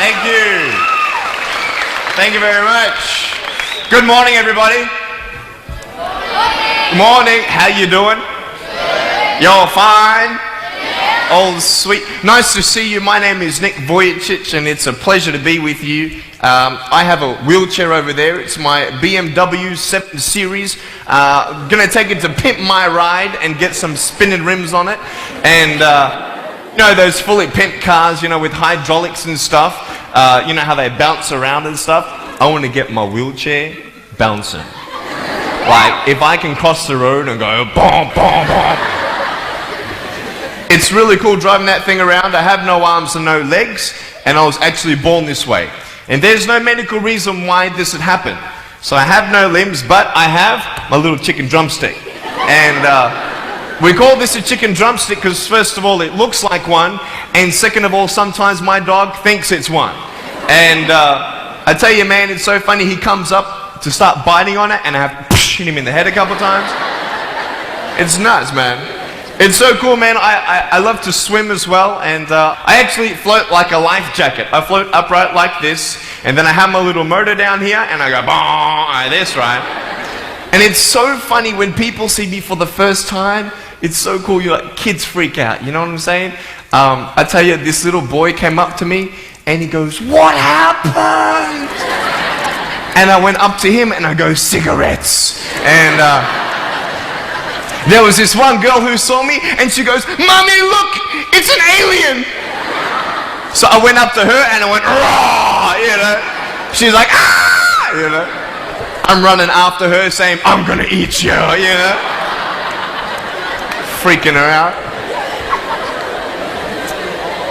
Thank you. Thank you very much. Good morning, everybody. Good morning. How you doing? You're fine? Oh, sweet. Nice to see you. My name is Vujicic, and it's a pleasure to be with you. I have a wheelchair over there. It's my BMW 7 Series. Gonna take it to pimp my ride and get some spinning rims on it. And, you know, those fully pimped cars, you know, with hydraulics and stuff. You know how they bounce around and stuff. I want to get my wheelchair bouncing. Like, if I can cross the road and go, boom, boom, boom. It's really cool driving that thing around. I have no arms and no legs, and I was actually born this way. And there's no medical reason why this had happened. So I have no limbs, but I have my little chicken drumstick. And we call this a chicken drumstick because first of all, it looks like one, and second of all, sometimes my dog thinks it's one. And I tell you, man, it's so funny. He comes up to start biting on it, and I have to hit him in the head a couple times. It's nuts, man. It's so cool, man. I love to swim as well, and I actually float like a life jacket. I float upright like this, and then I have my little motor down here, and I go boom, like this, right? And it's so funny when people see me for the first time. It's so cool. You're like, kids freak out. You know what I'm saying? I tell you, this little boy came up to me, and he goes, "What happened?" And I went up to him, and I go, "Cigarettes." And there was this one girl who saw me, and she goes, "Mommy, look, it's an alien." So I went up to her, and I went, "Raw," you know. She's like, "Ah," you know. I'm running after her, saying, "I'm gonna eat you," you know. Freaking her out.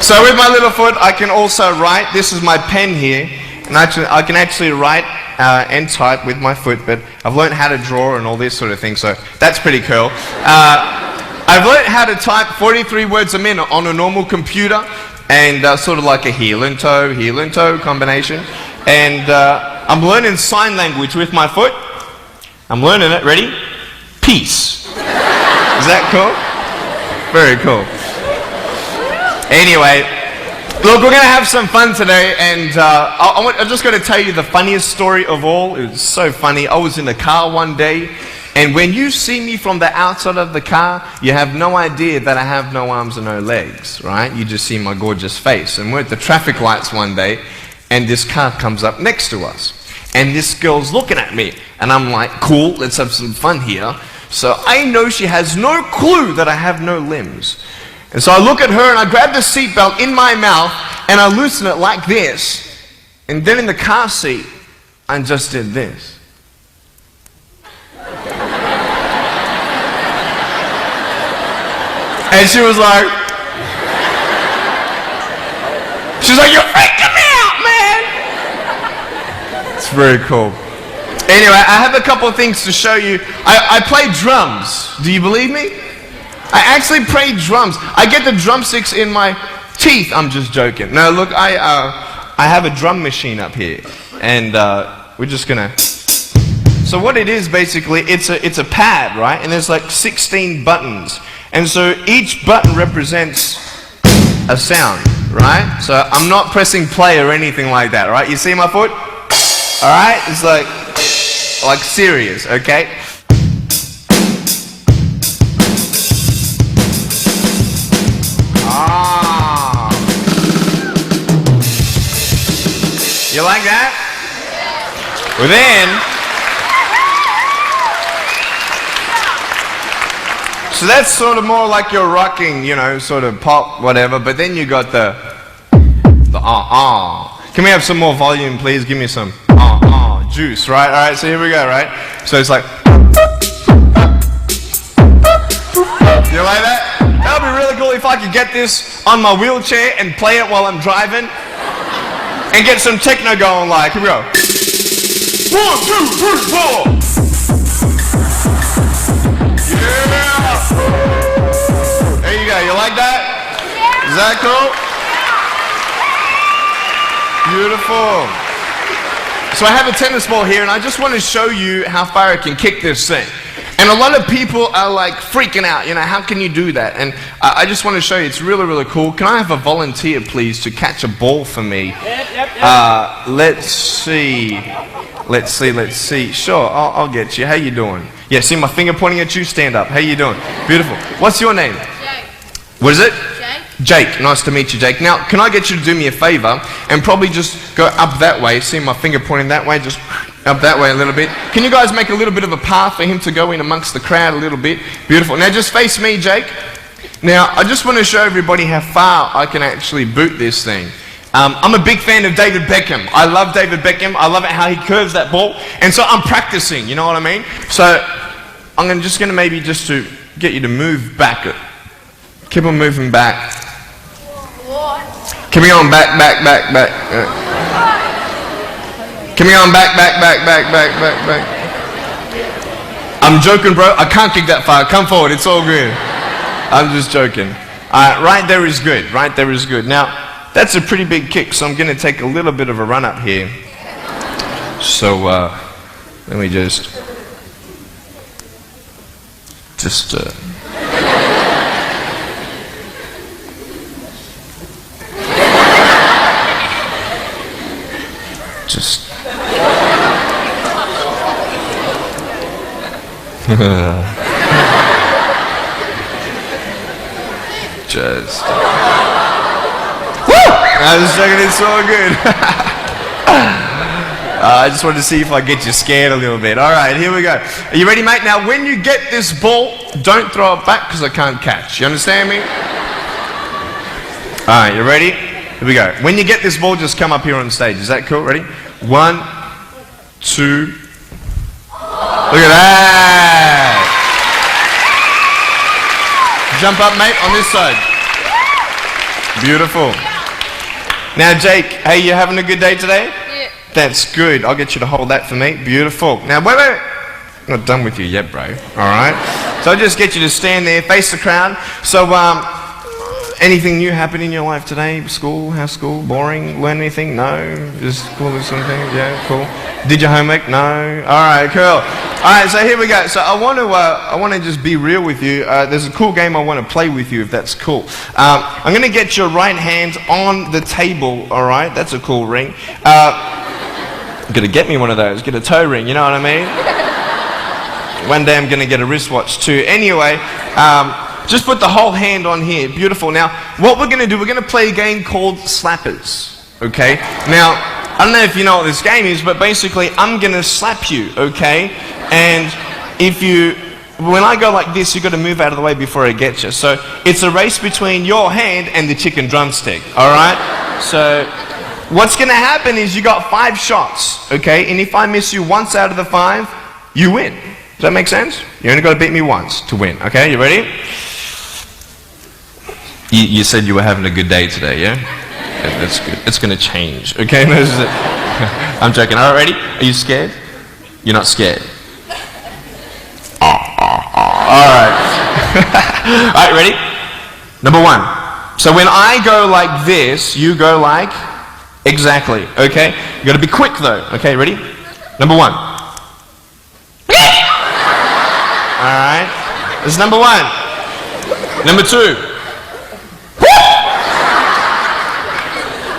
So with my little foot, I can also write. This is my pen here, and I can actually write and type with my foot, but I've learned how to draw and all this sort of thing, so that's pretty cool. I've learned how to type 43 words a minute on a normal computer, and sort of like a heel and toe combination. And I'm learning sign language with my foot. I'm learning it. Ready? Peace. Is that cool? Very cool. Anyway, look, we're going to have some fun today, and I'm just going to tell you the funniest story of all. It was so funny. I was in a car one day, and when you see me from the outside of the car, you have no idea that I have no arms and no legs, right? You just see my gorgeous face. And we're at the traffic lights one day, and this car comes up next to us. And this girl's looking at me, and I'm like, cool, let's have some fun here. So I know she has no clue that I have no limbs. And so I look at her, and I grab the seatbelt in my mouth, and I loosen it like this. And then in the car seat, I just did this. And she was like, "You're freaking me out, man." It's very cool. Anyway, I have a couple of things to show you. I play drums. Do you believe me? I actually play drums. I get the drumsticks in my teeth. I'm just joking. No, look, I have a drum machine up here, and we're just gonna. So what it is basically, it's a pad, right? And there's like 16 buttons, and so each button represents a sound, right? So I'm not pressing play or anything like that, right? You see my foot? All right, it's like serious, okay? You like that? Well then, so that's sort of more like you're rocking, you know, sort of pop, whatever, but then you got the Can we have some more volume, please? Give me some juice, right? All right, so here we go, right? So it's like, you like that? That would be really cool if I could get this on my wheelchair and play it while I'm driving. And get some techno going, like, here we go. 1, 2, 3, 4. Yeah. There you go. You like that? Is that cool? Beautiful. So I have a tennis ball here, and I just want to show you how far I can kick this thing. And a lot of people are like freaking out, how can you do that? And I just want to show you, it's really, really cool. Can I have a volunteer, please, to catch a ball for me? Yep. Let's see. Sure, I'll get you. How you doing? Yeah, see my finger pointing at you? Stand up. How you doing? Beautiful. What's your name? Jake. What is it? Jake. Jake. Nice to meet you, Jake. Now, can I get you to do me a favor and probably just go up that way? See my finger pointing that way? Just up that way a little bit. Can you guys make a little bit of a path for him to go in amongst the crowd a little bit? Beautiful. Now just face me, Jake. Now, I just want to show everybody how far I can actually boot this thing. I'm a big fan of David Beckham. I love David Beckham. I love it how he curves that ball. And so I'm practicing, you know what I mean? So I'm just going to maybe just to get you to move back. Keep on moving back. Keep on back. Keep on back. I'm joking, bro. I can't kick that far. Come forward. It's all good. I'm just joking. Right there is good. Right there is good. Now, that's a pretty big kick, so I'm going to take a little bit of a run up here. So, let me just I was checking, it's so good. I just wanted to see if I get you scared a little bit. Alright, here we go. Are you ready, mate? Now, when you get this ball, don't throw it back because I can't catch. You understand me? Alright, you ready? Here we go. When you get this ball, just come up here on stage. Is that cool? Ready? 1, 2. Look at that. Jump up, mate, on this side. Beautiful. Now, Jake, hey, you having a good day today? Yeah. That's good. I'll get you to hold that for me. Beautiful. Now, wait. I'm not done with you yet, bro. All right? So I'll just get you to stand there, face the crowd. So, anything new happened in your life today? School? How's school? Boring? Learn anything? No? Just cool with something? Yeah, cool. Did your homework? No? All right, cool. All right, so here we go. So I want to just be real with you. There's a cool game I want to play with you, if that's cool. I'm going to get your right hand on the table, all right? That's a cool ring. I'm going to get me one of those. Get a toe ring, you know what I mean? One day I'm going to get a wristwatch too. Anyway, just put the whole hand on here. Beautiful. Now, what we're going to do, we're going to play a game called Slappers, okay? Now, I don't know if you know what this game is, but basically I'm going to slap you, okay? And when I go like this, you've got to move out of the way before I get you. So it's a race between your hand and the chicken drumstick, all right? So what's going to happen is you got 5 shots, okay? And if I miss you once out of the 5, you win. Does that make sense? You only got to beat me once to win, okay? You ready? You said you were having a good day today, yeah? That's good. It's going to change, okay? I'm joking. All right, ready? Are you scared? You're not scared. All right. All right, ready? Number 1. So when I go like this, you go like exactly, okay? You got to be quick though, okay? Ready? Number 1. All right. This is number 1. Number 2.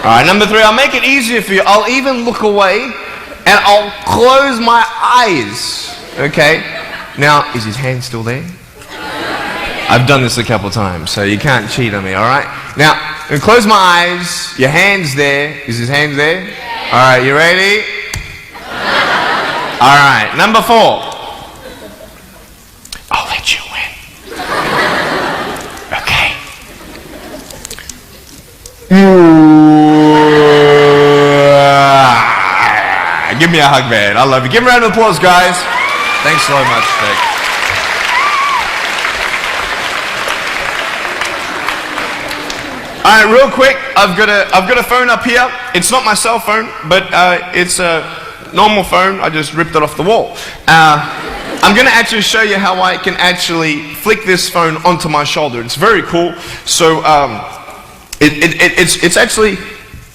All right, number 3, I'll make it easier for you. I'll even look away and I'll close my eyes, okay? Now, is his hand still there? I've done this a couple times, so you can't cheat on me, all right? Now, I'm gonna close my eyes. Your hand's there. Is his hand there? All right, you ready? All right, number 4. I'll let you win. Okay. Give me a hug, man. I love you. Give him a round of applause, guys. Thanks so much, Jake. All right, real quick. I've got a phone up here. It's not my cell phone, but it's a normal phone. I just ripped it off the wall. I'm going to actually show you how I can actually flick this phone onto my shoulder. It's very cool. So it's actually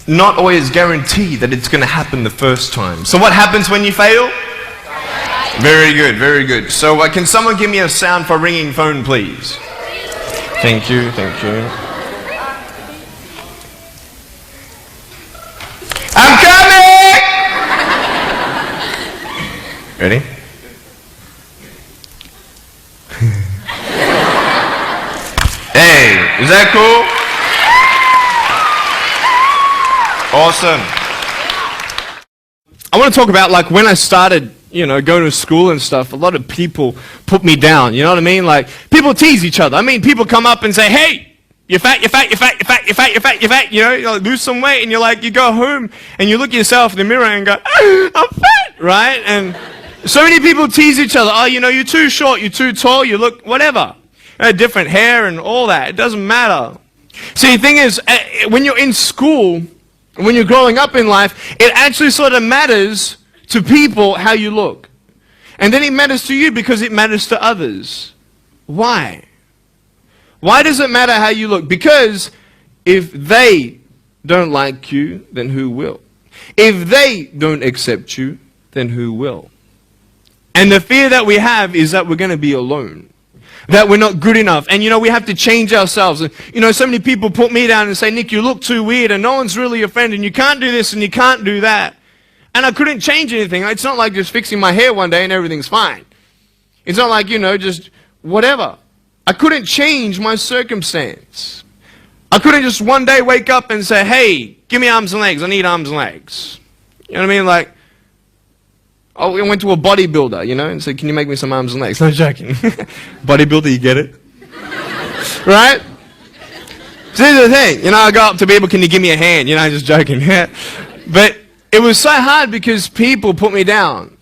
not always guaranteed that it's going to happen the first time. So what happens when you fail? Very good, very good. So can someone give me a sound for ringing phone, please? Thank you, thank you. I'm coming! Ready? Hey, is that cool? Awesome. I want to talk about like when I started, going to school and stuff. A lot of people put me down, you know what I mean? Like people tease each other. I mean, people come up and say, hey, you're fat, you're fat, you're fat, you're fat, you're fat, you're fat, you're fat, you like, lose some weight, and you go home and you look at yourself in the mirror and go, I'm fat, right? And so many people tease each other. Oh, you're too short, you're too tall, you look whatever. Different hair and all that. It doesn't matter. See, the thing is, when you're in school, when you're growing up in life, it actually sort of matters to people how you look. And then it matters to you because it matters to others. Why? Why does it matter how you look? Because if they don't like you, then who will? If they don't accept you, then who will? And the fear that we have is that we're going to be alone. That we're not good enough. And we have to change ourselves. And so many people put me down and say, Nick, you look too weird and no one's really your friend and you can't do this and you can't do that. And I couldn't change anything. It's not like just fixing my hair one day and everything's fine. It's not like, just whatever. I couldn't change my circumstance. I couldn't just one day wake up and say, hey, give me arms and legs. I need arms and legs. You know what I mean? Like, I went to a bodybuilder, and said, can you make me some arms and legs? No joking. Bodybuilder, you get it? Right? So here's the thing. I go up to people, can you give me a hand? Just joking. But it was so hard because people put me down.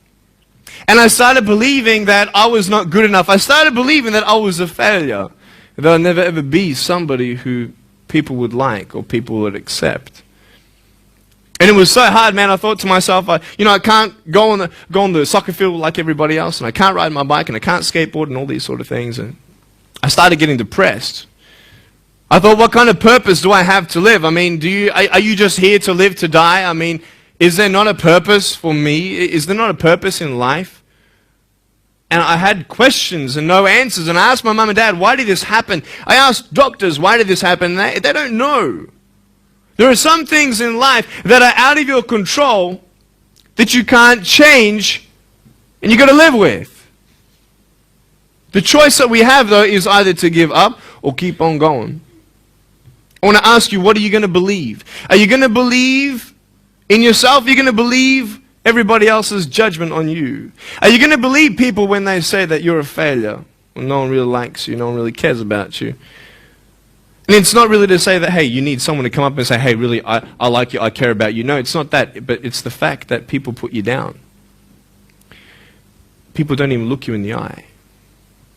And I started believing that I was not good enough. I started believing that I was a failure. That I'd never ever be somebody who people would like or people would accept. And it was so hard, man. I thought to myself, I can't go on the soccer field like everybody else, and I can't ride my bike, and I can't skateboard, and all these sort of things. And I started getting depressed. I thought, what kind of purpose do I have to live? I mean, are you just here to live to die? I mean, is there not a purpose for me? Is there not a purpose in life? And I had questions and no answers. And I asked my mum and dad, why did this happen? I asked doctors, why did this happen? And they don't know. There are some things in life that are out of your control that you can't change and you've got to live with. The choice that we have, though, is either to give up or keep on going. I want to ask you, what are you going to believe? Are you going to believe in yourself? Are you going to believe everybody else's judgment on you? Are you going to believe people when they say that you're a failure? When no one really likes you, no one really cares about you. And it's not really to say that, hey, you need someone to come up and say, hey, really, I like you, I care about you. No, it's not that, but it's the fact that people put you down. People don't even look you in the eye.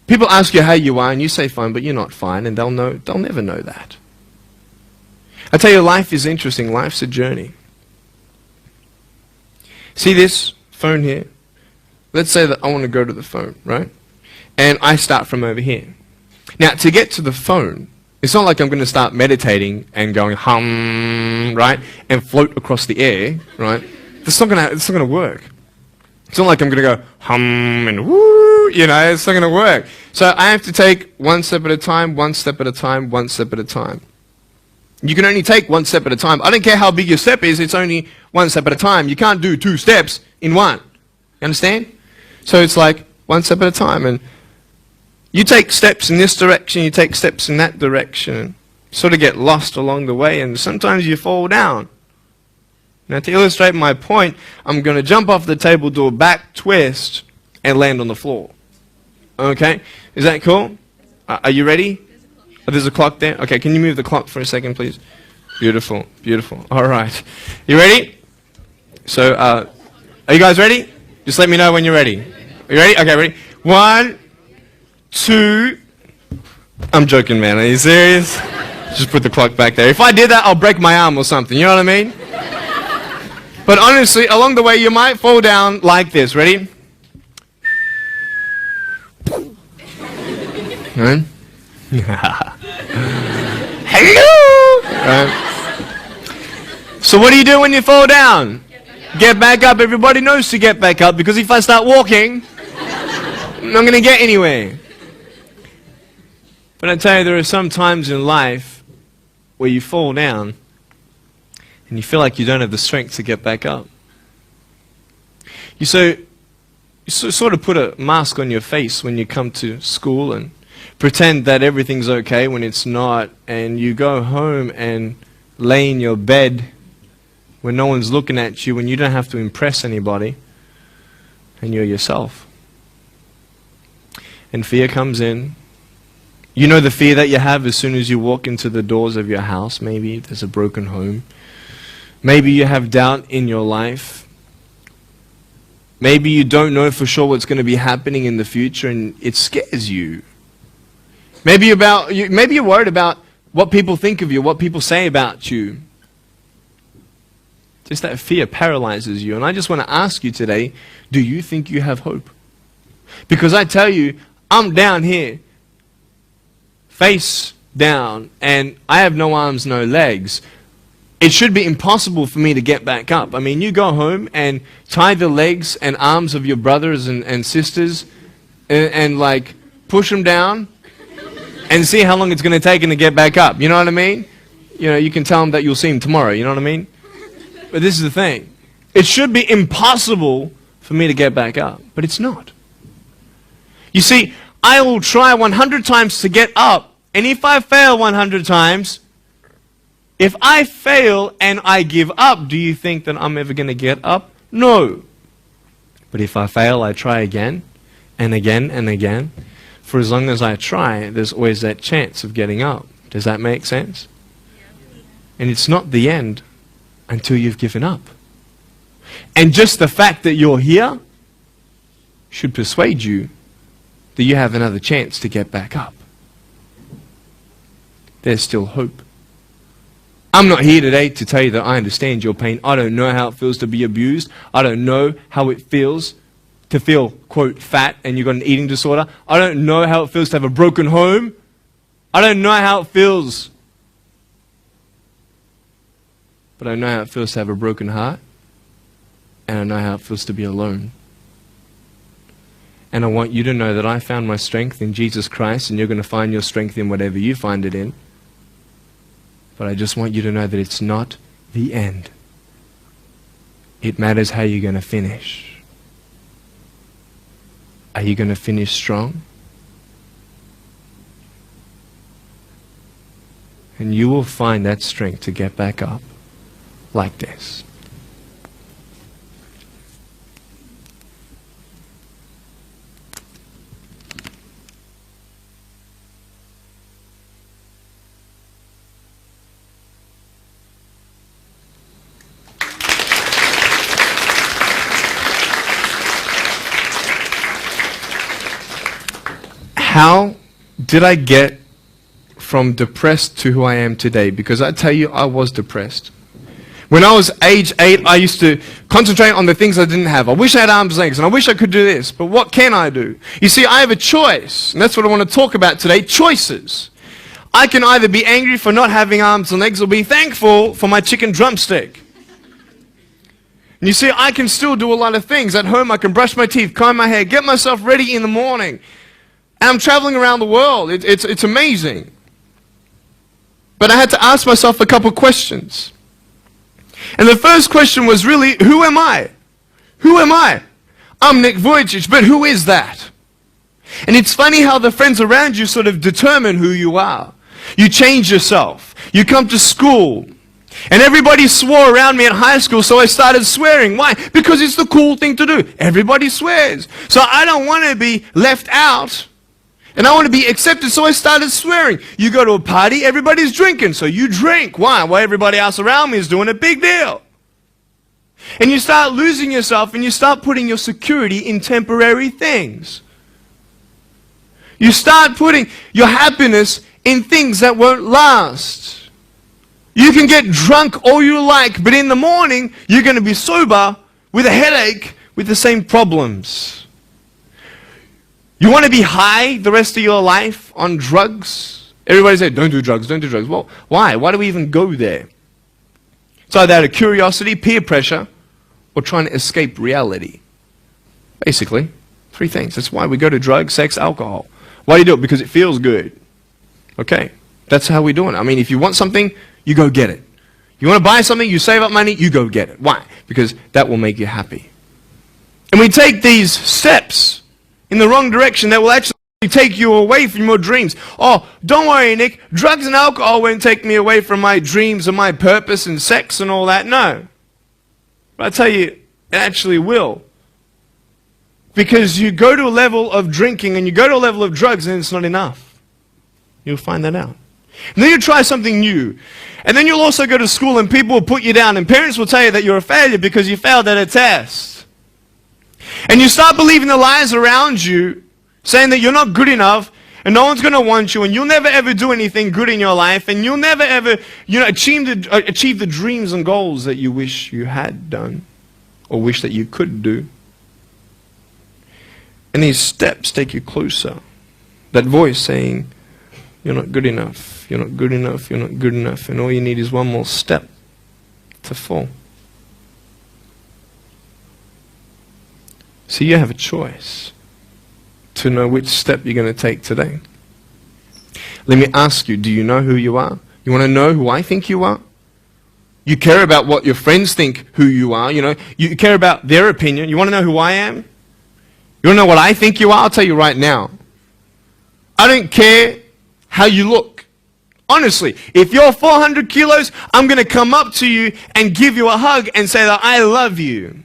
People ask you how you are, and you say fine, but you're not fine, and they'll never know that. I tell you, life is interesting. Life's a journey. See this phone here? Let's say that I want to go to the phone, right? And I start from over here. Now, to get to the phone, it's not like I'm going to start meditating and going hum, right? And float across the air, right? It's not going to work. It's not like I'm going to go hum and woo, it's not going to work. So I have to take one step at a time, one step at a time, one step at a time. You can only take one step at a time. I don't care how big your step is, it's only one step at a time. You can't do 2 steps in one. You understand? So it's like one step at a time. And you take steps in this direction, you take steps in that direction. Sort of get lost along the way, and sometimes you fall down. Now, to illustrate my point, I'm going to jump off the table, do a back twist, and land on the floor. Okay? Is that cool? Are you ready? Oh, there's a clock there? Okay, can you move the clock for a second, please? Beautiful, beautiful. All right. You ready? So, are you guys ready? Just let me know when you're ready. Are you ready? Okay, ready? 1, 2. I'm joking, man. Are you serious? Just put the clock back there. If I did that, I'll break my arm or something. You know what I mean? But honestly, along the way, you might fall down like this. Ready? Right? Hello! Right. So what do you do when you fall down? Get back up. Everybody knows to get back up, because if I start walking, I'm not going to get anywhere. But I tell you, there are some times in life where you fall down and you feel like you don't have the strength to get back up. You sort of put a mask on your face when you come to school and pretend that everything's okay when it's not, and you go home and lay in your bed when no one's looking at you, when you don't have to impress anybody, and you're yourself. And fear comes in. You know the fear that you have as soon as you walk into the doors of your house. Maybe there's a broken home. Maybe you have doubt in your life. Maybe you don't know for sure what's going to be happening in the future and it scares you. Maybe you're worried about what people think of you, what people say about you. Just that fear paralyzes you. And I just want to ask you today, do you think you have hope? Because I tell you, I'm down here, face down, and I have no arms, no legs. It should be impossible for me to get back up. I mean, you go home and tie the legs and arms of your brothers and sisters and like push them down and see how long it's going to take them to get back up. You know what I mean? You know, you can tell them that you'll see them tomorrow. You know what I mean? But this is the thing. It should be impossible for me to get back up, but it's not. You see, I will try 100 times to get up, and if I fail 100 times, if I fail and I give up, do you think that I'm ever going to get up? No. But if I fail, I try again and again and again. For as long as I try, there's always that chance of getting up. Does that make sense? And it's not the end until you've given up. And just the fact that you're here should persuade you that you have another chance to get back up. There's still hope. I'm not here today to tell you that I understand your pain. I don't know how it feels to be abused. I don't know how it feels to feel, quote, fat and you've got an eating disorder. I don't know how it feels to have a broken home. I don't know how it feels. But I know how it feels to have a broken heart. And I know how it feels to be alone. And I want you to know that I found my strength in Jesus Christ, and you're going to find your strength in whatever you find it in. But I just want you to know that it's not the end. It matters how you're going to finish. Are you going to finish strong? And you will find that strength to get back up like this. How did I get from depressed to who I am today? Because I tell you, I was depressed. When I was age 8, I used to concentrate on the things I didn't have. I wish I had arms and legs, and I wish I could do this, but what can I do? You see, I have a choice, and that's what I want to talk about today, choices. I can either be angry for not having arms and legs or be thankful for my chicken drumstick. And you see, I can still do a lot of things. At home, I can brush my teeth, comb my hair, get myself ready in the morning. And I'm traveling around the world. It's amazing. But I had to ask myself a couple questions. And the first question was really, who am I? Who am I? I'm Nick Vujicic, but who is that? And it's funny how the friends around you sort of determine who you are. You change yourself. You come to school. And everybody swore around me at high school, so I started swearing. Why? Because it's the cool thing to do. Everybody swears. So I don't want to be left out. And I want to be accepted, so I started swearing. You go to a party, everybody's drinking, so you drink. Why? Well, everybody else around me is doing a big deal. And you start losing yourself, and you start putting your security in temporary things. You start putting your happiness in things that won't last. You can get drunk all you like, but in the morning, you're going to be sober with a headache with the same problems. You want to be high the rest of your life on drugs? Everybody said, don't do drugs, don't do drugs. Well, why? Why do we even go there? It's either out of curiosity, peer pressure, or trying to escape reality. Basically, 3 things. That's why we go to drugs, sex, alcohol. Why do you do it? Because it feels good. Okay, that's how we do it. I mean, if you want something, you go get it. You want to buy something, you save up money, you go get it. Why? Because that will make you happy. And we take these steps in the wrong direction that will actually take you away from your dreams. Oh, don't worry, Nick. Drugs and alcohol won't take me away from my dreams and my purpose and sex and all that. No. But I tell you, it actually will. Because you go to a level of drinking and you go to a level of drugs and it's not enough. You'll find that out. And then you try something new. And then you'll also go to school and people will put you down and parents will tell you that you're a failure because you failed at a test. And you start believing the lies around you, saying that you're not good enough and no one's going to want you and you'll never ever do anything good in your life and you'll never ever achieve the dreams and goals that you wish you had done or wish that you could do. And these steps take you closer. That voice saying, you're not good enough, you're not good enough, you're not good enough, and all you need is one more step to fall. So you have a choice to know which step you're going to take today. Let me ask you, do you know who you are? You want to know who I think you are? You care about what your friends think who you are. You care about their opinion. You want to know who I am? You want to know what I think you are? I'll tell you right now. I don't care how you look. Honestly, if you're 400 kilos, I'm going to come up to you and give you a hug and say that I love you.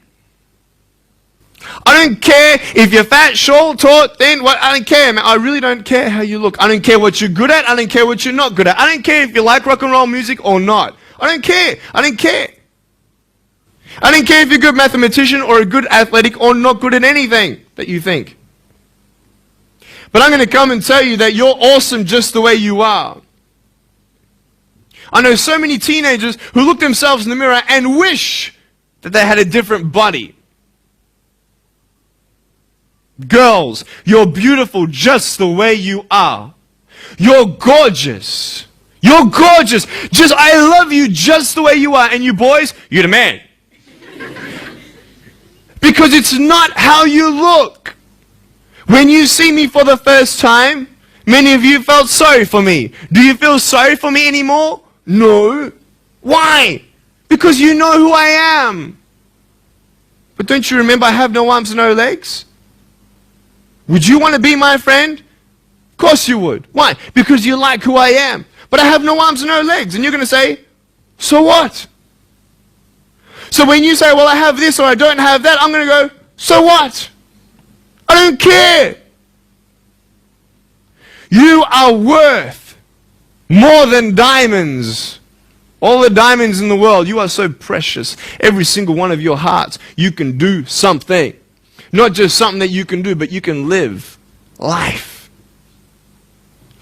I don't care if you're fat, short, tall, thin, what, I don't care, man. I really don't care how you look. I don't care what you're good at. I don't care what you're not good at. I don't care if you like rock and roll music or not. I don't care. I don't care. I don't care if you're a good mathematician or a good athletic or not good at anything that you think. But I'm going to come and tell you that you're awesome just the way you are. I know so many teenagers who look themselves in the mirror and wish that they had a different body. Girls, you're beautiful just the way you are. You're gorgeous. You're gorgeous. I love you just the way you are. And you boys, you're the man. Because it's not how you look. When you see me for the first time, many of you felt sorry for me. Do you feel sorry for me anymore? No. Why? Because you know who I am. But don't you remember I have no arms and no legs? Would you want to be my friend? Of course you would. Why? Because you like who I am. But I have no arms and no legs. And you're going to say, so what? So when you say, well, I have this or I don't have that, I'm going to go, so what? I don't care. You are worth more than diamonds. All the diamonds in the world, you are so precious. Every single one of your hearts, you can do something. Not just something that you can do, but you can live life.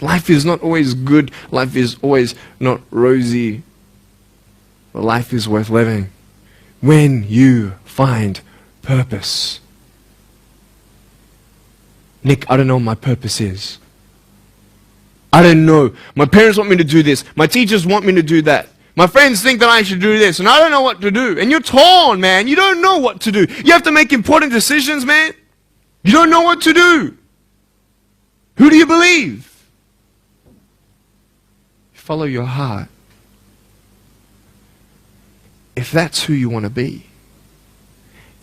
Life is not always good. Life is always not rosy. But life is worth living when you find purpose. Nick, I don't know what my purpose is. I don't know. My parents want me to do this. My teachers want me to do that. My friends think that I should do this, and I don't know what to do. And you're torn, man. You don't know what to do. You have to make important decisions, man. You don't know what to do. Who do you believe? Follow your heart. If that's who you want to be,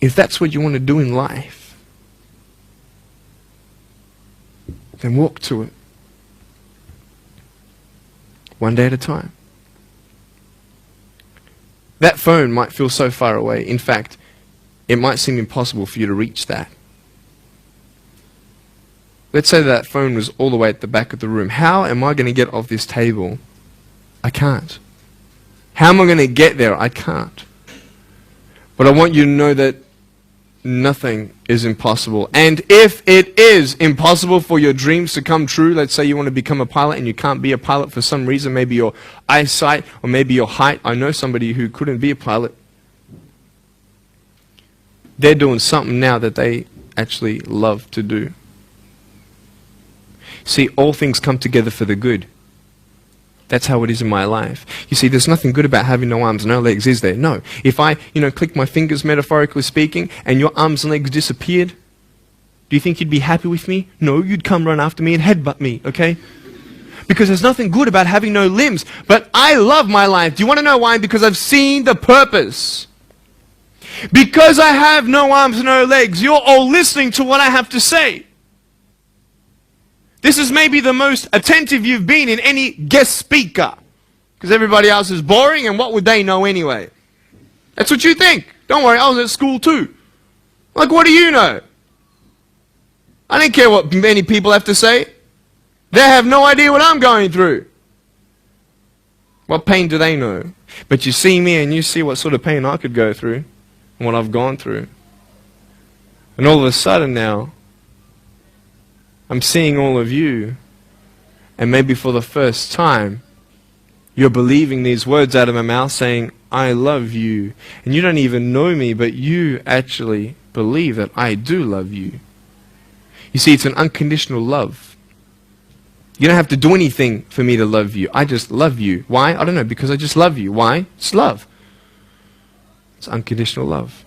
if that's what you want to do in life, then walk to it. One day at a time. That phone might feel so far away. In fact, it might seem impossible for you to reach that. Let's say that phone was all the way at the back of the room. How am I going to get off this table? I can't. How am I going to get there? I can't. But I want you to know that nothing is impossible. And if it is impossible for your dreams to come true, let's say you want to become a pilot and you can't be a pilot for some reason, maybe your eyesight or maybe your height. I know somebody who couldn't be a pilot. They're doing something now that they actually love to do. See, all things come together for the good. That's how it is in my life. You see, there's nothing good about having no arms and no legs, is there? No. If I, click my fingers, metaphorically speaking, and your arms and legs disappeared, Do you think you'd be happy with me? No, you'd come run after me and headbutt me, okay? Because there's nothing good about having no limbs. But I love my life. Do you want to know why? Because I've seen the purpose. Because I have no arms, no legs, you're all listening to what I have to say. This is maybe the most attentive you've been in any guest speaker. Because everybody else is boring, and what would they know anyway? That's what you think. Don't worry, I was at school too. Like, what do you know? I don't care what many people have to say. They have no idea what I'm going through. What pain do they know? But you see me and you see what sort of pain I could go through and what I've gone through. And all of a sudden now, I'm seeing all of you, and maybe for the first time, you're believing these words out of my mouth saying, I love you. And you don't even know me, but you actually believe that I do love you. You see, it's an unconditional love. You don't have to do anything for me to love you. I just love you. Why? I don't know, because I just love you. Why? It's love. It's unconditional love.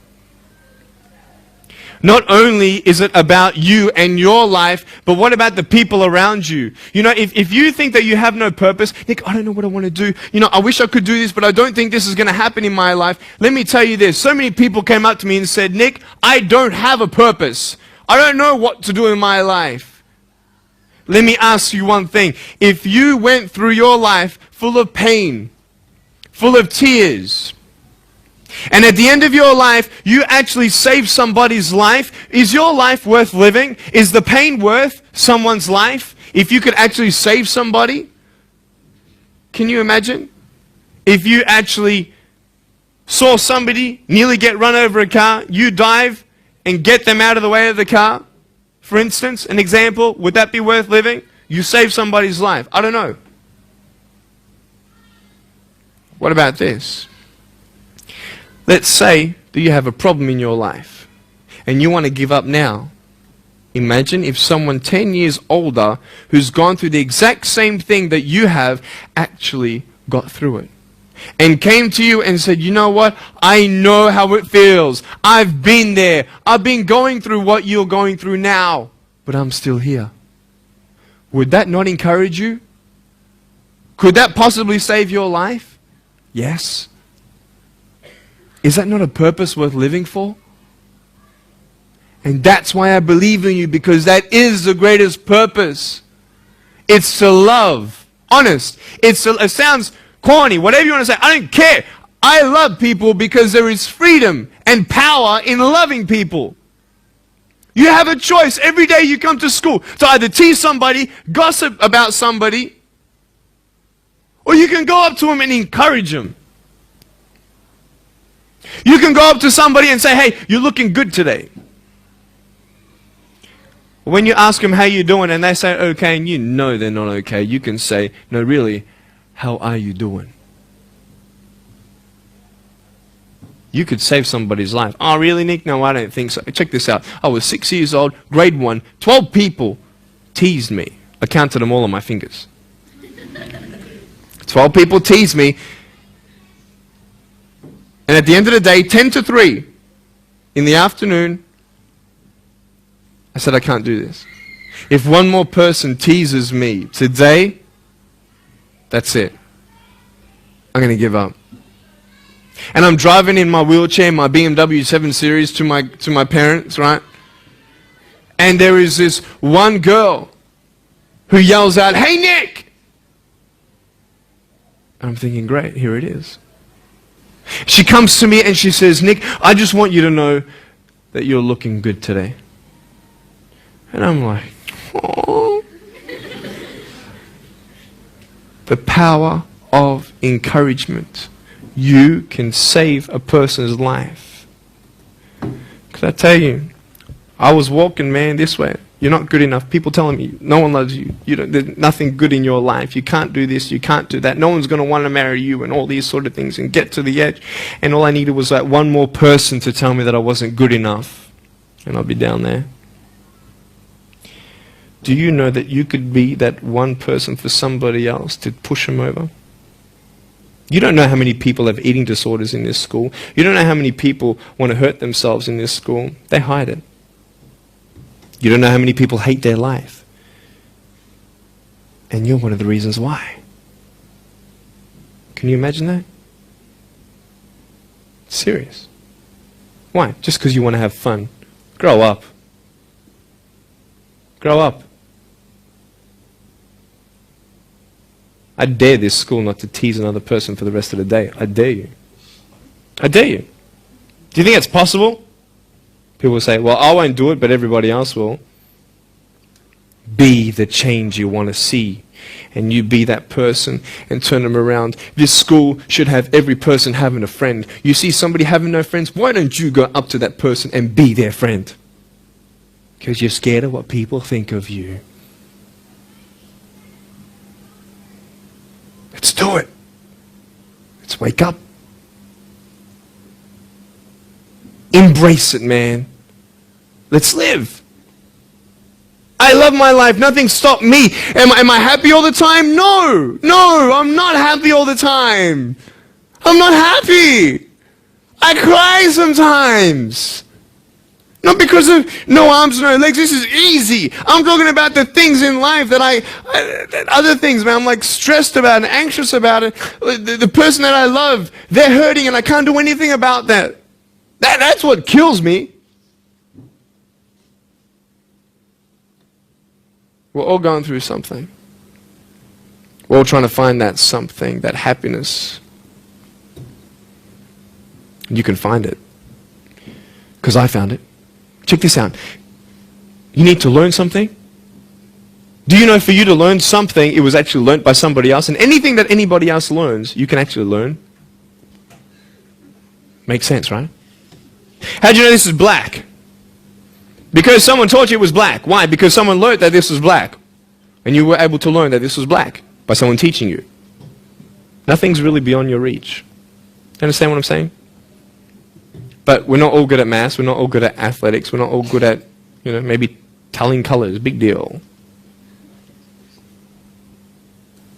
Not only is it about you and your life, but what about the people around you? You know, if you think that you have no purpose, Nick, I don't know what I want to do. You know, I wish I could do this, but I don't think this is going to happen in my life. Let me tell you this. So many people came up to me and said, Nick, I don't have a purpose. I don't know what to do in my life. Let me ask you one thing. If you went through your life full of pain, full of tears, and at the end of your life, you actually saved somebody's life, is your life worth living? Is the pain worth someone's life? If you could actually save somebody? Can you imagine? If you actually saw somebody nearly get run over a car, you dive and get them out of the way of the car, for instance, an example, would that be worth living? You save somebody's life. I don't know. What about this? Let's say that you have a problem in your life and you want to give up now. Imagine if someone 10 years older who's gone through the exact same thing that you have actually got through it and came to you and said, you know what? I know how it feels. I've been there. I've been going through what you're going through now, but I'm still here. Would that not encourage you? Could that possibly save your life? Yes. Is that not a purpose worth living for? And that's why I believe in you, because that is the greatest purpose. It's to love. Honest. It sounds corny, whatever you want to say. I don't care. I love people because there is freedom and power in loving people. You have a choice every day you come to school to either tease somebody, gossip about somebody, or you can go up to them and encourage them. You can go up to somebody and say, hey, you're looking good today. When you ask them how you're doing and they say okay and you know they're not okay, you can say, no, really, how are you doing? You could save somebody's life. Oh, really, Nick? No, I don't think so. Check this out. I was 6 years old, grade 1, 12 people teased me. I counted them all on my fingers. 12 people teased me. And at the end of the day, 10 to 3 in the afternoon, I said, I can't do this. If one more person teases me today, that's it. I'm going to give up. And I'm driving in my wheelchair, my BMW 7 Series to my parents, right? And there is this one girl who yells out, hey, Nick! And I'm thinking, great, here it is. She comes to me and she says, Nick, I just want you to know that you're looking good today. And I'm like, oh. The power of encouragement. You can save a person's life. Because I tell you, I was walking, man, this way. You're not good enough. People telling me, no one loves you. There's nothing good in your life. You can't do this, you can't do that. No one's going to want to marry you and all these sort of things and get to the edge. And all I needed was like one more person to tell me that I wasn't good enough. And I'll be down there. Do you know that you could be that one person for somebody else to push them over? You don't know how many people have eating disorders in this school. You don't know how many people want to hurt themselves in this school. They hide it. You don't know how many people hate their life. And you're one of the reasons why. Can you imagine that? Serious. Why? Just because you want to have fun. Grow up. Grow up. I dare this school not to tease another person for the rest of the day. I dare you. I dare you. Do you think it's possible? People will say, well, I won't do it, but everybody else will. Be the change you want to see. And you be that person and turn them around. This school should have every person having a friend. You see somebody having no friends, why don't you go up to that person and be their friend? Because you're scared of what people think of you. Let's do it. Let's wake up. Embrace it, man. Let's live. I love my life. Nothing stopped me. Am I happy all the time? No. No, I'm not happy all the time. I'm not happy. I cry sometimes. Not because of no arms, no legs. This is easy. I'm talking about the things in life that other things, man, I'm like stressed about and anxious about it. The person that I love, they're hurting and I can't do anything about that. That's what kills me. We're all going through something. We're all trying to find that something, that happiness. And you can find it. Because I found it. Check this out. You need to learn something. Do you know for you to learn something, it was actually learnt by somebody else? And anything that anybody else learns, you can actually learn. Makes sense, right? How do you know this is black? Because someone taught you it was black. Why? Because someone learned that this was black. And you were able to learn that this was black by someone teaching you. Nothing's really beyond your reach. You understand what I'm saying? But we're not all good at maths. We're not all good at athletics. We're not all good at, maybe telling colors. Big deal.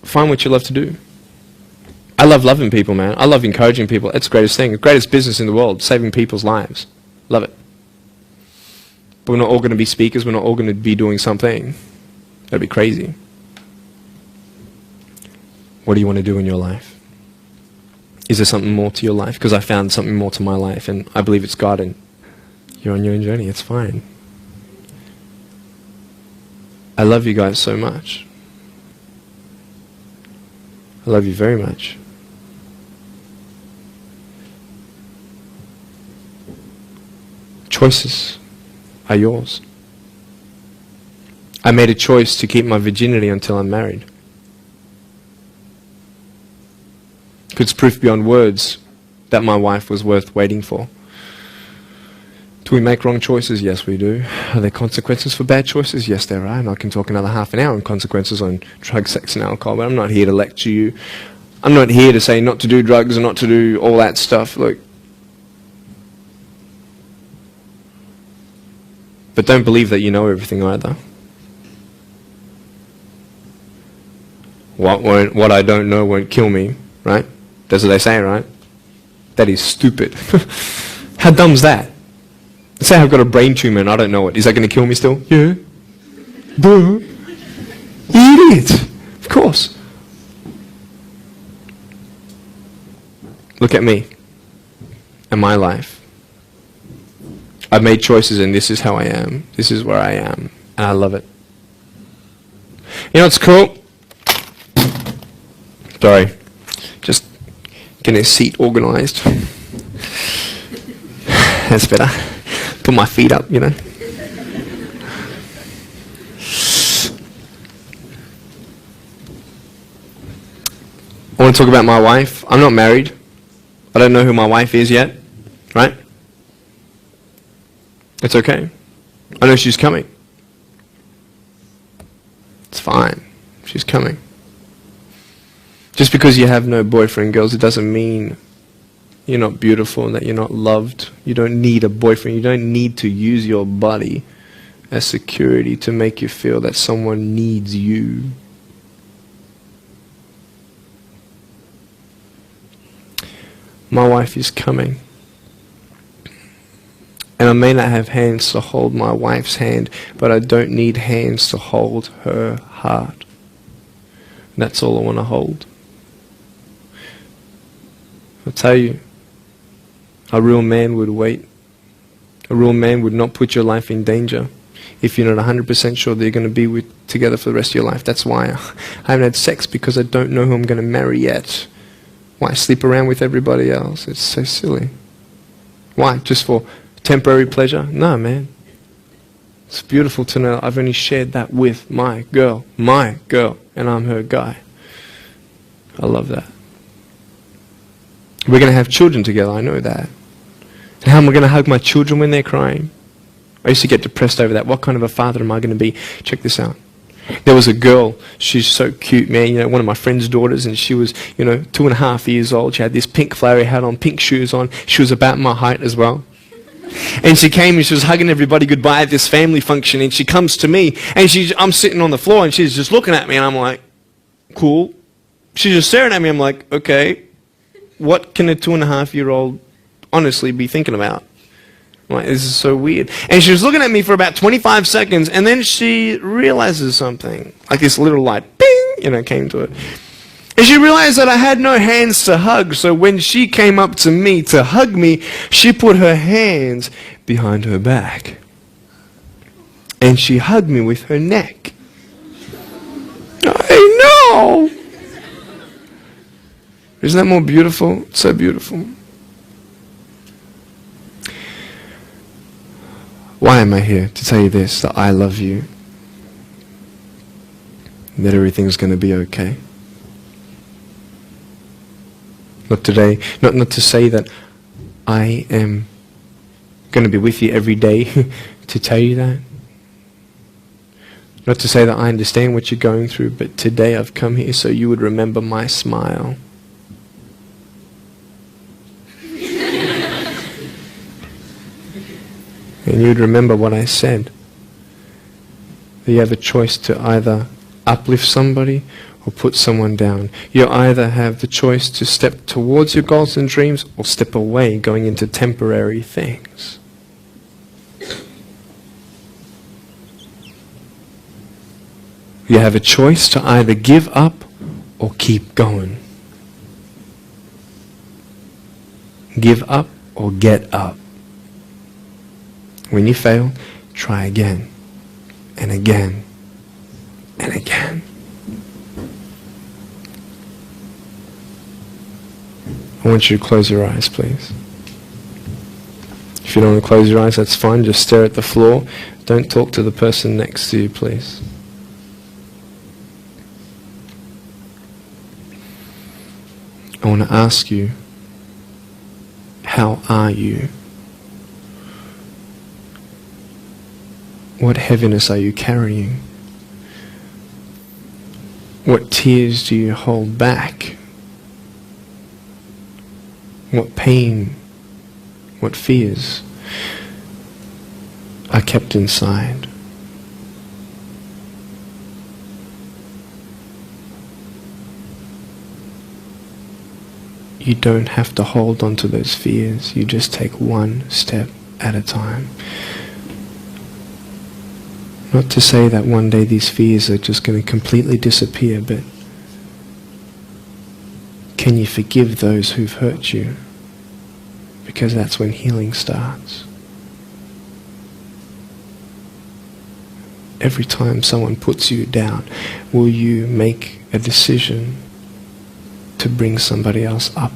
Find what you love to do. I love loving people, man. I love encouraging people. It's the greatest thing. The greatest business in the world. Saving people's lives. Love it. But we're not all going to be speakers. We're not all going to be doing something. That'd be crazy. What do you want to do in your life? Is there something more to your life? Because I found something more to my life, and I believe it's God, and you're on your own journey. It's fine. I love you guys so much. I love you very much. Choices are yours. I made a choice to keep my virginity until I'm married. It's proof beyond words that my wife was worth waiting for. Do we make wrong choices? Yes, we do. Are there consequences for bad choices? Yes, there are. And I can talk another half an hour on consequences on drugs, sex, and alcohol, but I'm not here to lecture you. I'm not here to say not to do drugs and not to do all that stuff. Look. But don't believe that you know everything either. What I don't know won't kill me, right? That's what they say, right? That is stupid. How dumb's that? Let's say I've got a brain tumor and I don't know it. Is that going to kill me still? Yeah. Duh. Idiot. Of course. Look at me and my life. I've made choices and this is how I am. This is where I am. And I love it. You know what's cool? Sorry. Just getting a seat organized. That's better. Put my feet up, I want to talk about my wife. I'm not married. I don't know who my wife is yet, right? It's okay. I know she's coming. It's fine. She's coming. Just because you have no boyfriend, girls, it doesn't mean you're not beautiful and that you're not loved. You don't need a boyfriend. You don't need to use your body as security to make you feel that someone needs you. My wife is coming. And I may not have hands to hold my wife's hand, but I don't need hands to hold her heart. That's all I want to hold. I'll tell you, a real man would wait. A real man would not put your life in danger if you're not 100% sure that you're going to be together for the rest of your life. That's why I haven't had sex, because I don't know who I'm going to marry yet. Why sleep around with everybody else? It's so silly. Why? Just for temporary pleasure? No, man. It's beautiful to know I've only shared that with my girl, and I'm her guy. I love that. We're going to have children together, I know that. And how am I going to hug my children when they're crying? I used to get depressed over that. What kind of a father am I going to be? Check this out. There was a girl, she's so cute, man, you know, one of my friend's daughters, and she was, 2.5 years old. She had this pink flowery hat on, pink shoes on. She was about my height as well. And she came and she was hugging everybody goodbye at this family function, and she comes to me, and I'm sitting on the floor, and she's just looking at me, and I'm like, cool. She's just staring at me, I'm like, okay, what can a 2.5-year-old honestly be thinking about? I'm like, this is so weird. And she was looking at me for about 25 seconds, and then she realizes something. Like this little light, bing, came to it. And she realized that I had no hands to hug, so when she came up to me to hug me, she put her hands behind her back. And she hugged me with her neck. I know! Isn't that more beautiful? It's so beautiful. Why am I here? To tell you this, that I love you. That everything's going to be okay. Not today, not to say that I am going to be with you every day to tell you that. Not to say that I understand what you're going through, but today I've come here so you would remember my smile. And you'd remember what I said. That you have a choice to either uplift somebody or put someone down. You either have the choice to step towards your goals and dreams or step away, going into temporary things. You have a choice to either give up or keep going. Give up or get up. When you fail, try again, and again, and again. I want you to close your eyes, please. If you don't want to close your eyes, that's fine. Just stare at the floor. Don't talk to the person next to you, please. I want to ask you, how are you? What heaviness are you carrying? What tears do you hold back? What pain, what fears are kept inside? You don't have to hold on to those fears. You just take one step at a time. Not to say that one day these fears are just going to completely disappear, but can you forgive those who've hurt you? Because that's when healing starts. Every time someone puts you down, will you make a decision to bring somebody else up?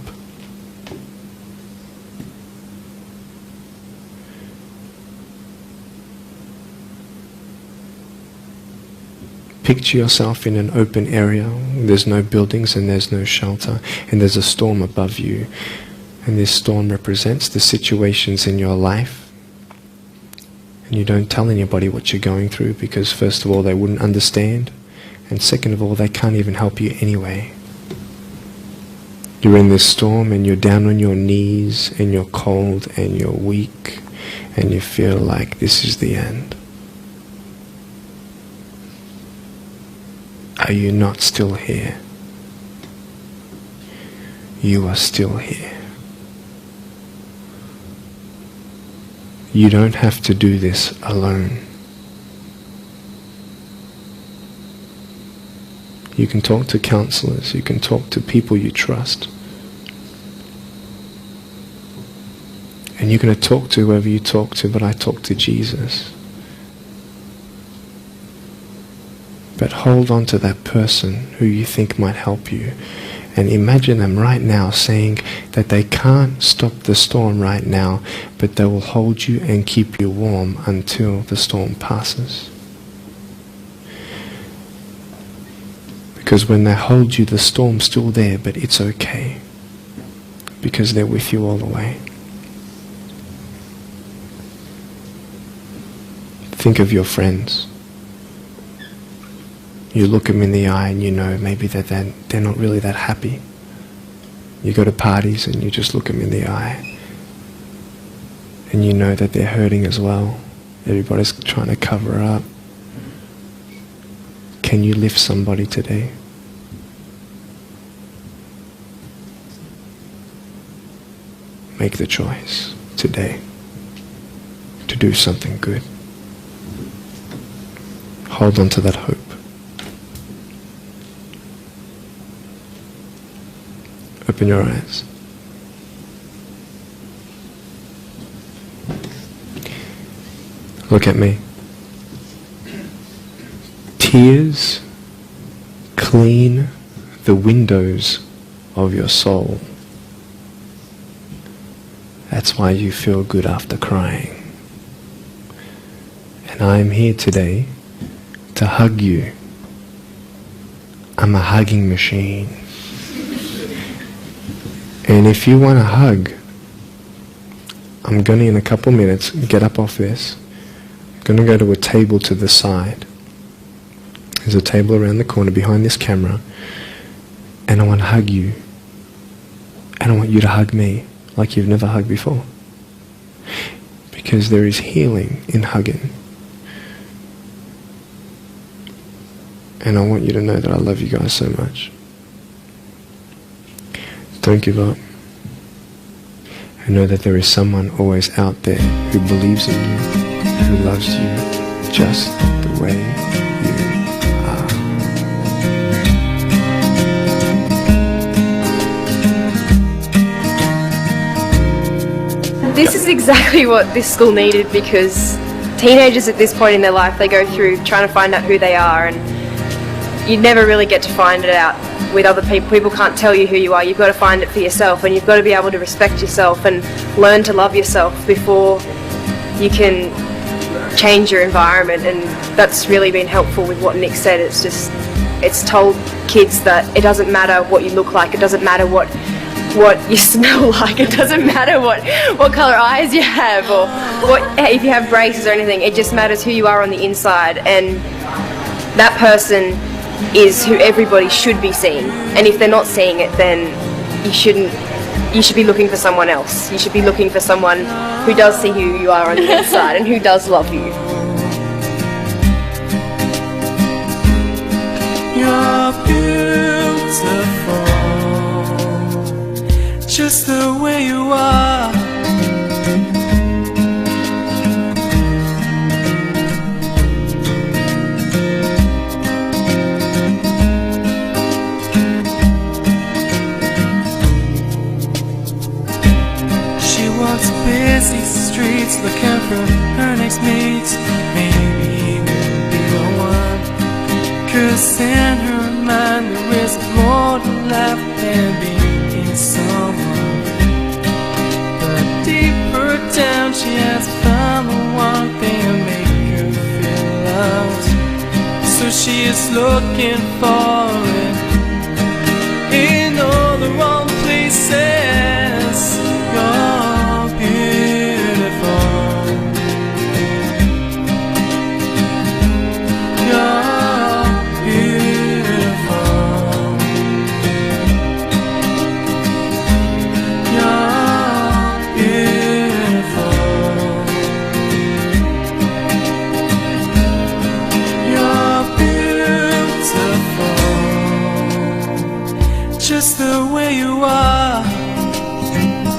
Picture yourself in an open area. There's no buildings and there's no shelter, and there's a storm above you. And this storm represents the situations in your life. And you don't tell anybody what you're going through, because first of all, they wouldn't understand, and second of all, they can't even help you anyway. You're in this storm and you're down on your knees and you're cold and you're weak and you feel like this is the end. Are you not still here? You are still here. You don't have to do this alone. You can talk to counselors, you can talk to people you trust. And you're going to talk to whoever you talk to, but I talk to Jesus. But hold on to that person who you think might help you. And imagine them right now saying that they can't stop the storm right now, but they will hold you and keep you warm until the storm passes. Because when they hold you, the storm's still there, but it's okay. Because they're with you all the way. Think of your friends. You look them in the eye and you know maybe that they're not really that happy. You go to parties and you just look them in the eye. And you know that they're hurting as well. Everybody's trying to cover up. Can you lift somebody today? Make the choice today to do something good. Hold on to that hope. Open your eyes. Look at me. Tears clean the windows of your soul. That's why you feel good after crying. And I am here today to hug you. I'm a hugging machine. And if you want a hug, I'm going to, in a couple minutes, get up off this. I'm going to go to a table to the side. There's a table around the corner behind this camera. And I want to hug you. And I want you to hug me like you've never hugged before. Because there is healing in hugging. And I want you to know that I love you guys so much. Don't give up. And know that there is someone always out there who believes in you, who loves you just the way you are. This is exactly what this school needed, because teenagers at this point in their life, they go through trying to find out who they are, and you never really get to find it out with other people. People can't tell you who you are. You've got to find it for yourself, and you've got to be able to respect yourself and learn to love yourself before you can change your environment. And that's really been helpful with what Nick said. It's told kids that it doesn't matter what you look like, it doesn't matter what you smell like, it doesn't matter what colour eyes you have, or if you have braces or anything. It just matters who you are on the inside, and that person is who everybody should be seeing. And if they're not seeing it, then you should be looking for someone else. You should be looking for someone who does see who you are on the inside and who does love you. You're beautiful, just the way you are. Busy streets looking for her next mate. Maybe he will be the one, 'cause in her mind there is more to life than being someone. But deeper down she has found the one thing to make her feel loved. So she is looking for it in all the wrong places. You're beautiful.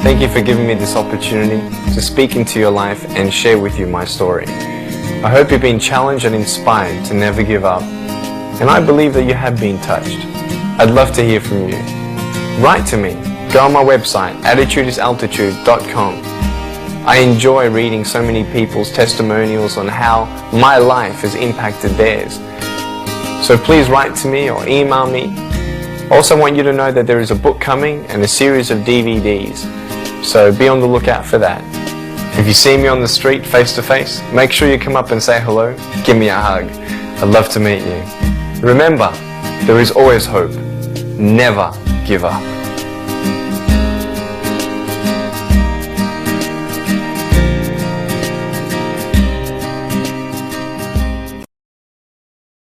Thank you for giving me this opportunity to speak into your life and share with you my story. I hope you've been challenged and inspired to never give up, and I believe that you have been touched. I'd love to hear from you. Write to me. Go on my website, attitudesaltitude.com. I enjoy reading so many people's testimonials on how my life has impacted theirs. So please write to me or email me. Also want you to know that there is a book coming and a series of DVDs. So be on the lookout for that. If you see me on the street face to face, make sure you come up and say hello. Give me a hug. I'd love to meet you. Remember, there is always hope. Never give up.